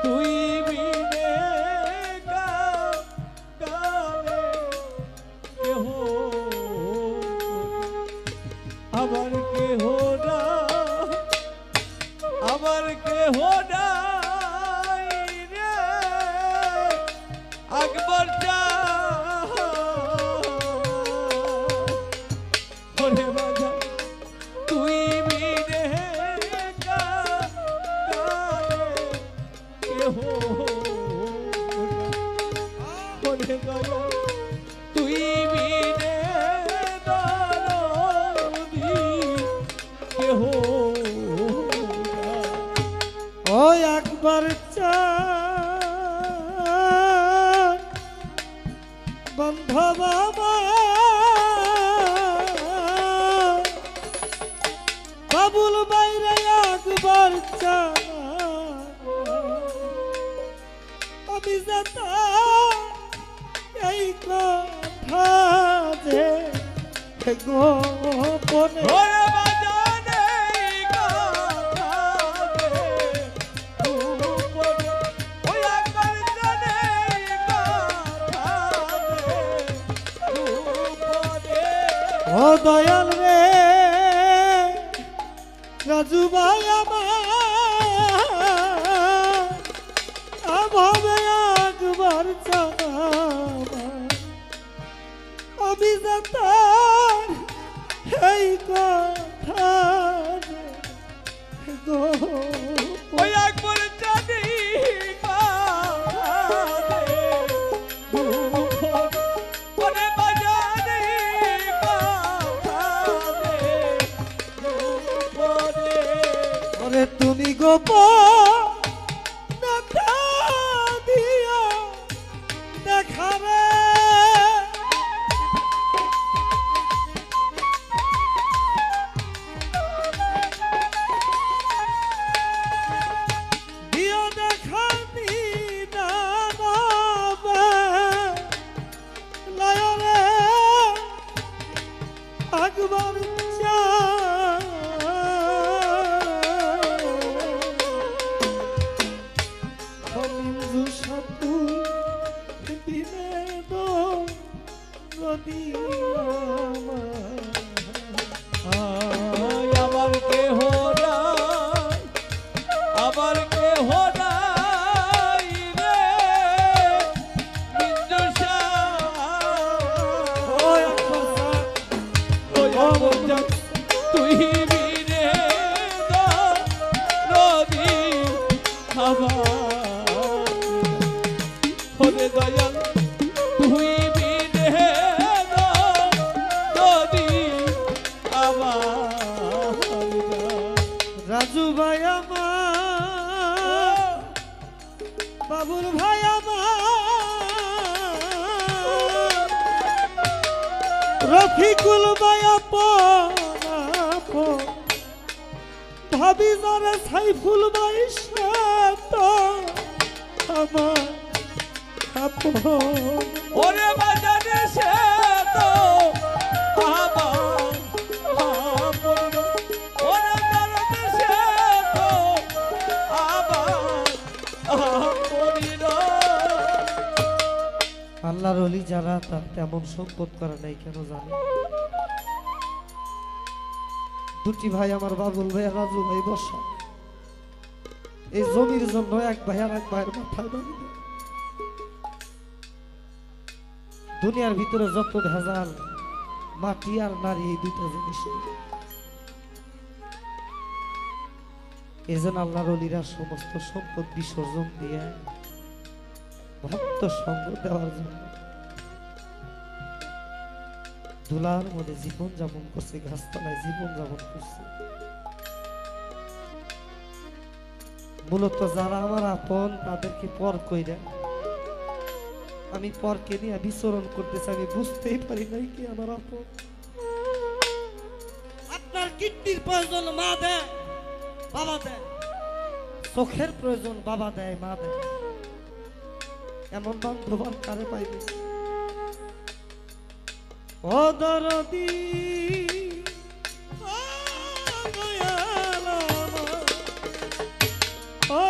তুই বিনে গালে কেহ আমার কেহ না, আমার কেহ নাই রে আকবর ওরে বাজা তুই বিনে গালে কেহ ওরে গয়া তুই বিনে দরদি কেহ ও একবার বন্ধব বাবুল বাইরে একবার আমি যাতা এই কথা যে গোপনে ও দয়াল রে রাজু ভাই আমাবে একবার আমি যাতার এই কথা গো ওই একবার জানি তুমি গোপ দিয়া দেখাবে দিও দেখানি লায়রে আকবর আমার কেহ নাই, আমার কেহ নাই রে বিন্দুসা তুই বিনে রবি আমার হলে দয়াল তুই বিনে রবি রাজু ভাই আমার বাবুল ভাই আমার রফিকুল ভাই ভাবি যারা সাইফুল ভাই সাত আমার আপন ওরে বাজারে সে তো আমার আপন ওরে দরদে সে তো আমার আপন আল্লাহর ওলি যারা তার তেমন সম্পদ করে নাই কেন জানে দুটি ভাই আমার বাবুল ভাই আর রাজু ভাই বসা এই জমির জন্য এক ভাই আর এক ভাইয়ের মাথায় বাঁধি দুনিয়ার ভিতরে যত ভেজাল মাটি আর নারী এই দুইটা জিনিস এজন্য আল্লাহর ওলিরা সমস্ত সম্পদ বিসর্জন দিয়ে ভক্ত সঙ্গ দেওয়ার জন্য ধুলার মধ্যে জীবন যাপন করছে, গাছতলায় জীবন যাপন করছে। মূলত যারা আমার আপন তাদেরকে পর কইরা আমি পরকে নিয়ে বিচরণ করতেছি, আমি বুঝতেই পারি নাই কি আমার আপন। আপনার কিডনির প্রয়োজন মা দেয় বাবা দেয়, চোখের প্রয়োজন বাবা দেয় মা দেয়, এমন বান্ধবান কারে পাইবে? ও দরদি ও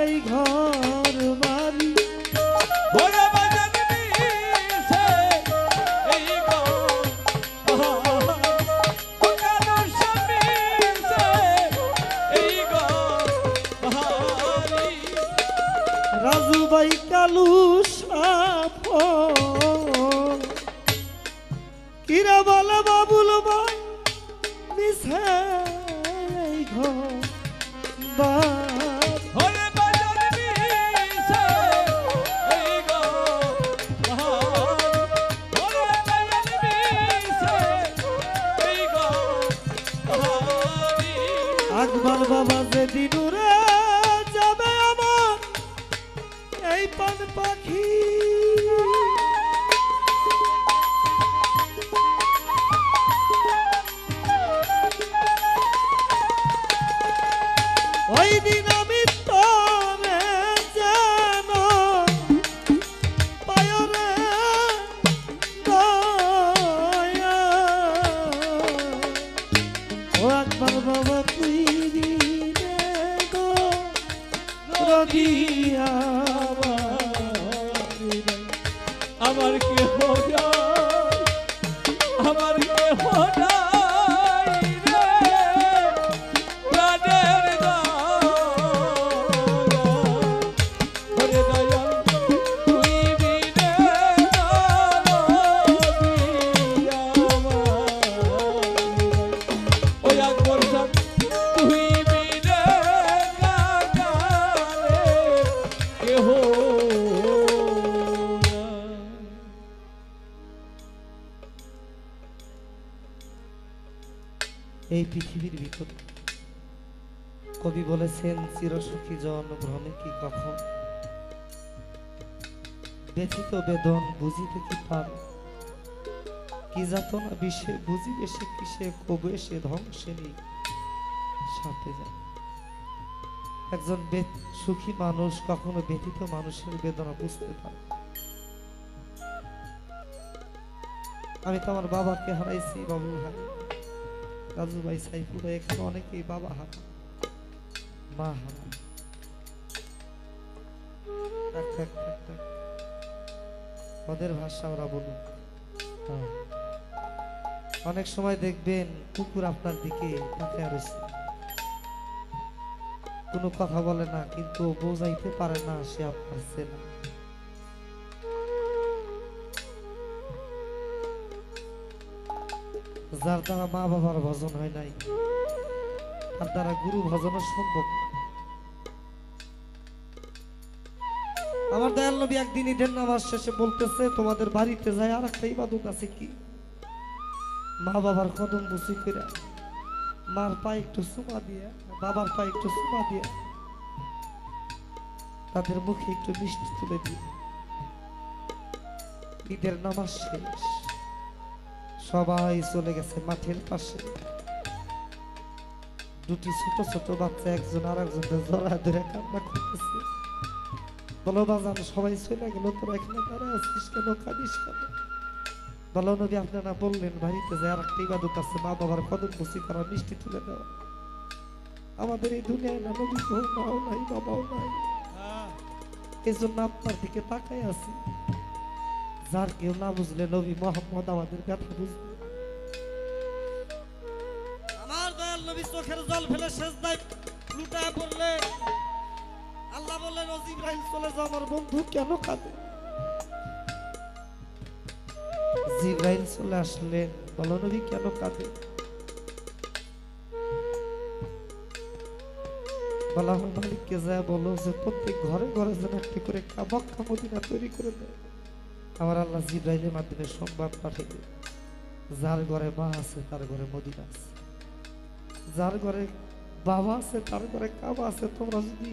এই ঘর বাড়ি ওরে বাজান মিশে এই কানুর মিশে এই বাহারি রাজু ভাই কালু সাপ কিরা বলে বাবুল ভাই মিশে এই ঘর বাড়ি ওরে বাজান মিশে এই বাহারি ওরে বাজান মিশে এই বাহারি আকবর বাবা যেদিন উড়ে যাবে আমার এই পান পাখি ওই দিন আমি তোরে যেন পায়রে দয়া ও আকবর বাবা তুই দিনে গো রদিয়া আমার কে হো যায় আমার কে হো যায় রে প্রাণের দয়া ওরে দয়াল তুই বিনে ওই আকবর সাহ তুই বিনে কে হো এই পৃথিবীর ভিতর কবি বলেছেন চিরসুখী জন ভ্রমে কি কখন ব্যথিত বেদন বুঝিতে কি পার কি যাতনা বিষে বুঝিবে সে কিসে কবে সে ধ্বংসে নি সাথে যায় একজন সুখী মানুষ কখনো ব্যথিত মানুষের বেদনা বুঝতে পারে আমি তো আমার বাবাকে হারাইছি বাবু ভাই রাজু ভাই সাইফুল ভাই এখানে অনেকেই বাবা হারা মা হারা ওদের ভাষা ওরা বলুন অনেক সময় দেখবেন কুকুর আপনার দিকে তাকিয়ে রয়েছে কোনো কথা বলে না কিন্তু বোঝাইতে পারে না সে আপনার ছেলে যার দ্বারা মা বাবার ভজন হয় নাই তার দ্বারা গুরু ভজনও সম্ভব না। আমার দয়াল নবী একদিন ঈদের নামাজ শেষে বলতেছে তোমাদের বাড়িতে যায় আর একটা ইবাদত আছে কি মা বাবার কদম বুঝি করে মার পায়ে একটু চুমা দিয়ে বাবার পায়ে একটু চুমা দিয়ে তাদের মুখে একটু মিষ্টি তুলে দিয়ে ঈদের নামাজ শেষ সবাই চলে গেছে মাঠের পাশে দুটি ছোট ছোট বাচ্চা একজন আর একজনের জড়া ধরে কান্না করতেছে বলো বাজান সবাই চলে গেল তোরা এখানে দাঁড়া আছিস কেন কাঁদিস কেন বলো নবী আপনারা বললেন বাড়িতে যে আর একটা ইবাদত আছে মা বাবার কদম বসি করা মিষ্টি তুলে দেওয়া আমাদের এই দুনিয়ায় না নবী তো মাও নাই বাবাও নাই এই জন্য আপনার দিকে তাকাই আছি যার কেউ না বুঝলে নবী মোহাম্মদ আমাদের ব্যথা বুঝবে আমার দয়াল নবী চোখের জল ফেলে সেজদায় লুটায় পড়লে আল্লাহ বললেন ও জিবরাইল চলে যাও আমার বন্ধু কেন কাঁদে জিবরাইল চলে আসলেন বলো নবী কেন কাঁদে বলা আমার মালিককে যা বলো যে প্রত্যেক ঘরে ঘরে যেন একটি করে মক্কা মদিনা তৈরি করে দেয় আমার আল্লাহ জিবরাইলের মাধ্যমে সংবাদ পাঠিয়ে যার ঘরে মা আছে তার ঘরে মদিনা আছে যার ঘরে বাবা আছে তার ঘরে কাবা আছে তোমরা যদি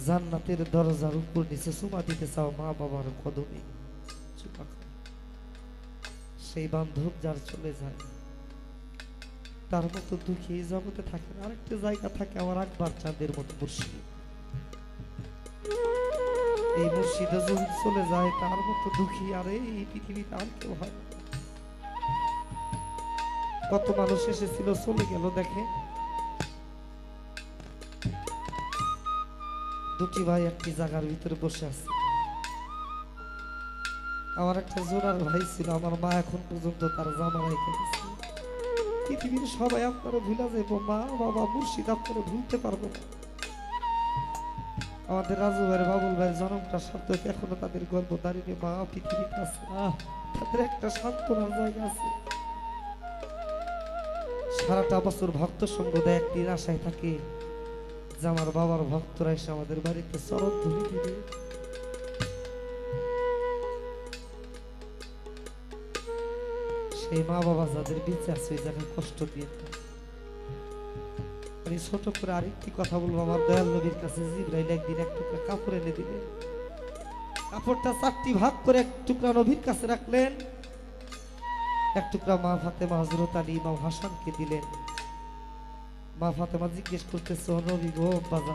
জান্নাতের দরজার উপর নিচে চুমা দিতে চাও মা বাবার কদমে চুমা খাও সেই বান্ধব যার চলে যায় তার মতো দুঃখী এই জগতে থাকে না আরেকটা জায়গা থাকে আমার আকবর চাঁদের মতো মুর্শিদ এই মুর্শিদে যদি চলে যায় তার মতো দুঃখী আর এই পৃথিবীতে আর কেউ হয় কত মানুষ এসেছিল চলে গেল দেখে দুটি ভাই একটি জায়গার ভিতরে বসে আছে। আমার একটা জোড়ার ভাই ছিল, আমার মা এখন পর্যন্ত তার জামা রেখে দিচ্ছে। পৃথিবীর সবাই আপনারা ভুলে যাবো, মা বাবা মুর্শিদ আপনারা ভুলতে পারবো না। আমাদের রাজু ভাই বাবুল ভাইয়ের জন্মটার শব্দ এখনো তাদের গর্ব দাঁড়িয়ে, মা পৃথিবীতে আছে, তাদের একটা সান্ত্বনার জায়গা আছে। সারাটা বছর ভক্ত সঙ্গ দেয়, একটি আশায় থাকে যে আমার বাবার ভক্তরা এসে আমাদের বাড়িতে চরণ ধরে দিবে। সেই মা বাবা যাদের বেঁচে আছে ওই জায়গায় কষ্ট দিয়ে থাকে। আমি ছোট করে আরেকটি কথা বলবো, আমার দয়াল নবীর কাছে জিবরাইল একদিন এক টুকরা কাপড় এনে দিলেন। কাপড়টা 4টি ভাগ করে এক টুকরা নবীর কাছে রাখলেন, এক টুকরা মা ফাতেমা হযরত আলী ইমাম হাসানকে দিলেন। মা ফাতেমা জিজ্ঞেস করতেছে, ও নবী গো বাবা,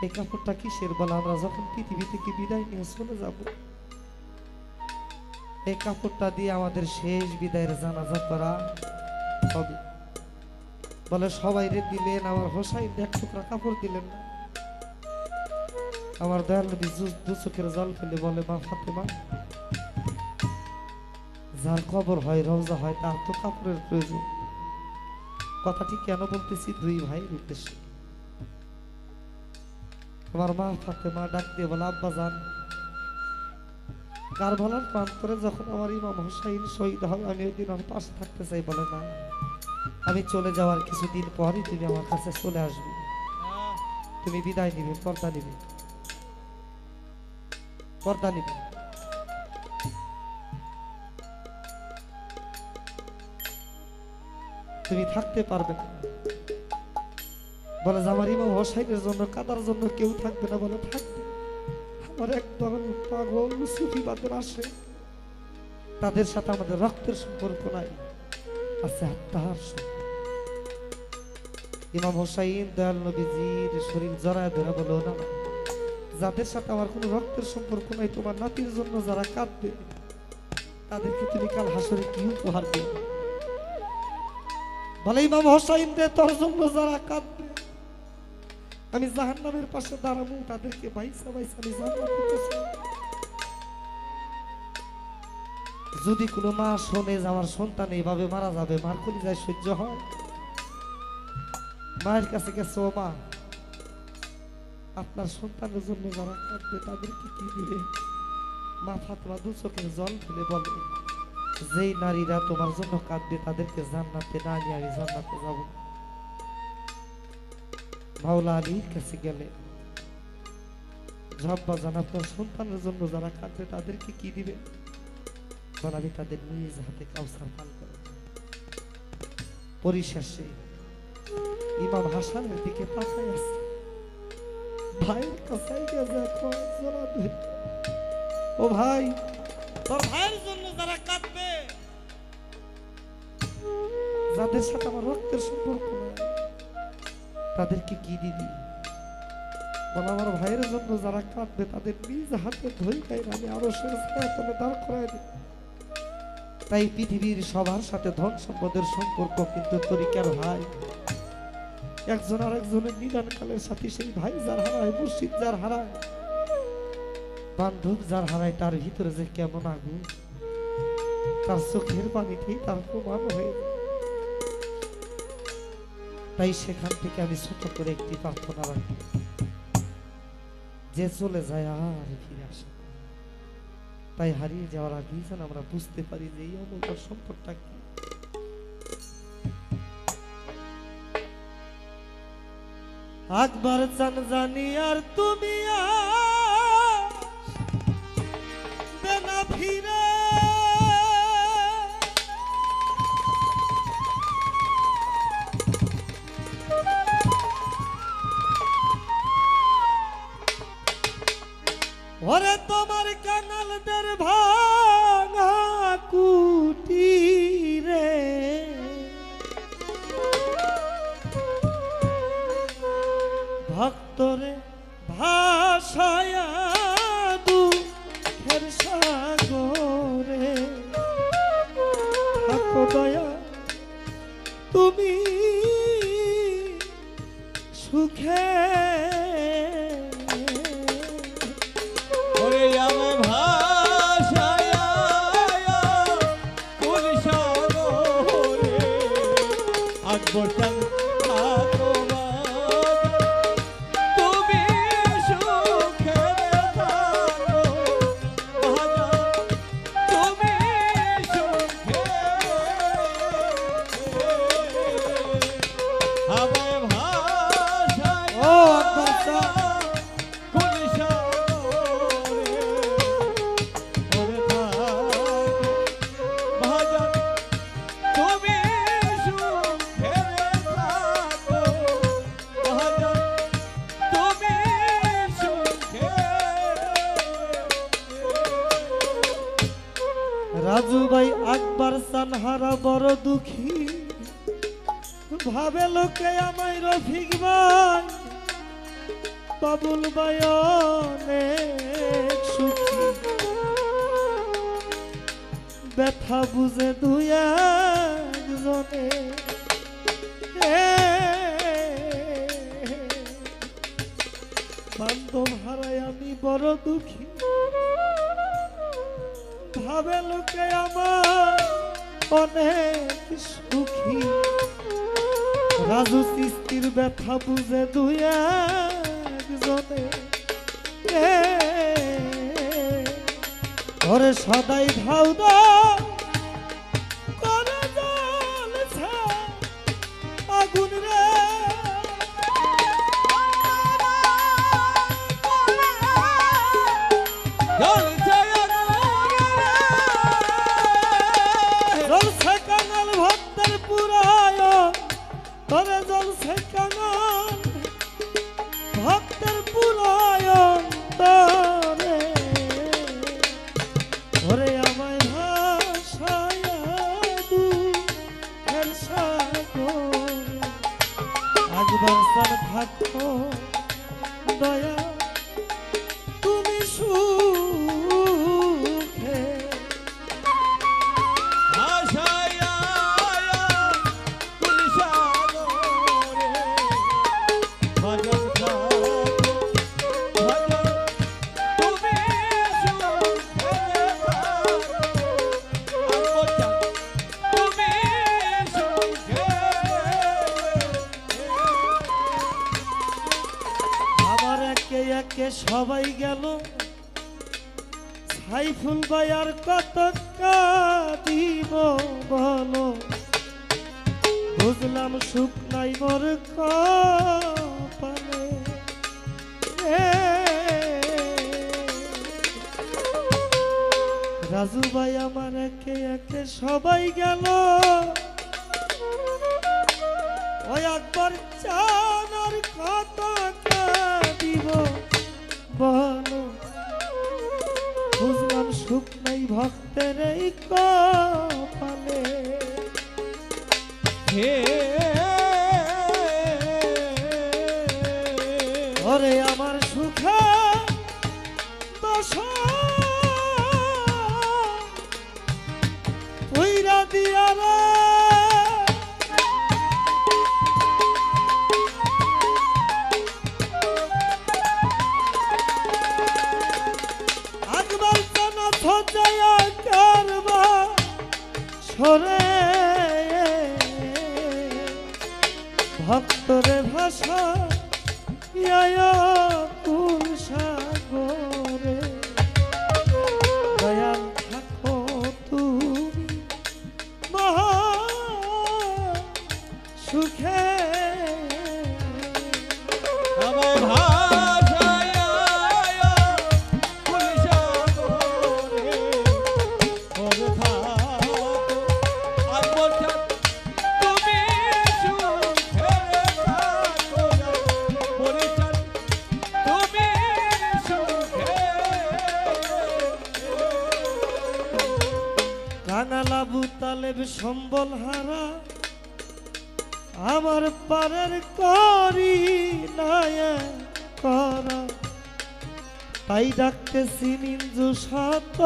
এই কাপড়টা কিসের? বলে আমরা যখন পৃথিবী থেকে বিদায় নিয়ে চলে যাব, এই কাপড়টা দিয়ে আমাদের শেষ বিদায়ের জানাজা করা হবে। বলে সবাই রে দিলেন, আমার হোসাইন এক টুকরা কাপড় দিলেন না। আমার দয়াল নবী দু চোখের জল ফেলে বলে, মা ফাতেমা, যার কবর হয় রওজা হয় তার তো কাপড়ের প্রয়োজন। কথাটি কেন বলতেছি? দুই ভাইয়ের উদ্দেশ্যে। আমার মা ফাতেমা ডাক দিয়ে বলে, আব্বা জান, কারবালার প্রান্তরে যখন আমার ইমাম হুসাইন শহীদ হবে আমি ওই দিন আমার পাশে থাকতে চাই। বলে না, আমি চলে যাওয়ার কিছুদিন পরই তুমি আমার কাছে চলে আসবে, তুমি বিদায় নিবে, পর্দা নিবে, পর্দা নিবে। তুমি থাকতে পারবে না। বলে যে আমার ইমাম হোসাইনের জন্য কাদার জন্য কেউ থাকবে না। বলে থাকবে, আমার একদল পাগল সুফিবাদের আসে, তাদের সাথে আমাদের রক্তের সম্পর্ক নাই, আছে আত্মার সম্পর্ক। ইমাম হোসাইন দয়াল নবীজির শরীর জড়ায় ধরে বলো, না না, যাদের সাথে আমার কোনো রক্তের সম্পর্ক নাই, তোমার নাতির জন্য যারা কাঁদবে তাদেরকে তুমি কাল হাসরে কি উপহার দেবে? বলে ইমাম হোসাইন রে, তোর জন্য যারা কাঁদবে আমি জাহান্নামের পাশে দাঁড়াবো, তাদেরকে বাইসা বাইসা আমি জান্নাতে পৌঁছাবো। যদি কোনো মা শোনে যে আমার সন্তান এইভাবে মারা যাবে, মার কলিজায় সহ্য হয়? মায়ের কাছে গেছে, ও মা, আপনার সন্তানের জন্য যারা কাঁদবে তাদেরকে কি দিবে? মা ফাতেমা দু চোখের জল ফেলে বলে, যেই নারীরা তোমার জন্য কাঁদবে তাদেরকে জান্নাতে না নিয়ে আমি জান্নাতে যাব। মাওলা আলীর কাছে গেলে, আব্বা জান, আপনার সন্তানের জন্য যারা কাঁদবে তাদেরকে কি দিবে? বলে, আমি তাদের নিজ হাতে কাউসার পান করব। পরিশেষে ইমাম হাসানের দিকে তাকায় আছে, ভাইয়ের কাছে গেছে, ও ভাই, তোর ভাইয়ের জন্য যারা কাঁদবে, যাদের সাথে আমার রক্তের সম্পর্ক নাই, তাদেরকে কি দিবি? বলে, আমার ভাইয়ের জন্য যারা কাঁদবে তাদের নিজ হাতে ধরে আমি আরো তলে দাঁড় করাই দিই। তাই পৃথিবীর সবার সাথে ধন সম্পদের সম্পর্ক কিন্তু তরিকার ভাই, একজন আর একজনের নিদান কালের সাথে সেই ভাই যার হারায়, মুর্শিদ যার হারায়, বান্ধব যার হারায়, তার ভিতরে যে কেমন আগুন, তার চোখের পানিতেই তার প্রমাণ হয়ে যায়। তাই সেখান থেকে আমি ছোট করে একটি প্রার্থনা রাখি, যে চলে যায় আর ফিরে আসে। তাই হারিয়ে যাওয়ার আগেই যেন আমরা বুঝতে পারি যে এই অমূল্য সম্পদটা কি। আকবর চান জানি আর তুমি না ফিরে, ওরে তোমার কাঙালদের ভাঙা কুটিরে ভক্তরে ভাষায়া দুঃখের সাগরে থাকো দয়া তুমি সুখে হারা বড় দুঃখী ভাবে লোকে আমায় রফিক ভাই বাবুল ভাই অনেক সুখী ব্যথা বুঝে দুই একজনে বান্ধব হারাই আমি বড় দুঃখী ভাবে লোকে আমার অনেক সুখী রাজু সৃষ্টির ব্যথা বুঝে দুই একজনে ঘরে সদাই ধাউ করে জ্বলছে আগুন রে জ্বলছে কাঙাল ভক্তের পুরায় তরে জ্বলছে কাঙাল ভক্তের পুরায় তরে ওরে আমায় ভাষায় দুঃখের সাগর একবার সার থাকো দয়া তুমি সুখে আমার একে একে সবাই গেল সাইফুল ভাই আর কত কাঁদিব বলো বুঝলাম সুখ নাই মোর কপালে রাজু ভাই আমার একে একে সবাই গেল ওই একবার চান আর কত কাঁদিব বলো বুঝলাম সুখ নাই ভক্তের এই কপালে ওরে আমার সুখে দশা উইরা দিয়া রে একবার জানা সজায়া করবা সরে ভক্তরে ভাষা কুল সাগরে দয়াল থাকো তুমি মহা সুখে আমার ভাষায় পুলিশাগরে ওরে থাকো আর বলছো তুমি সুখে থাকো ওরে চান তুমি সুখে কাঙালাবু তালেব সম্বল হারা আমার পারের করি নাই করা তাই ডাকতেছি নিঞ্জু সাত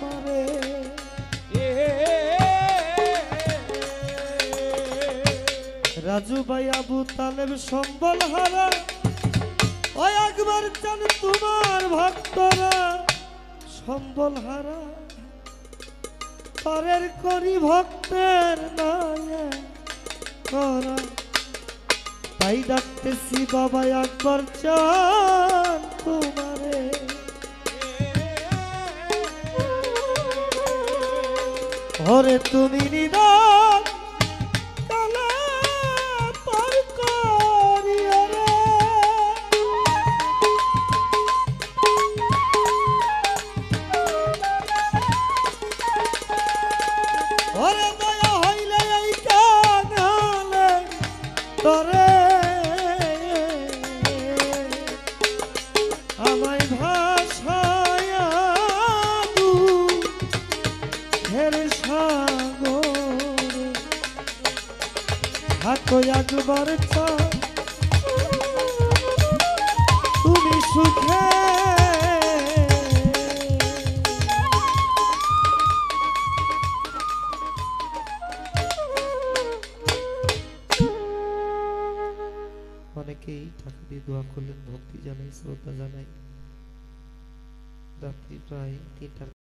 মারে রাজু ভাই আবু তালেব সম্বল হারা ওই একবার চান তোমার ভক্তরা সম্বল হারা পারের করি ভক্তের নাই করা তাই ডাকতেছি বাবা একবার চান তোমারে ওরে তুমি নিদান কালে পার করিয়া রে ওরে দয়া হইলে এই কাঙালে তরে আমায় ভাষায় দুঃখের সাগর অনেকেই টাকা দিয়ে দোয়া করলেন, ভক্তি জানাই, শ্রদ্ধা জানাই। রাত্রি প্রায় 3টার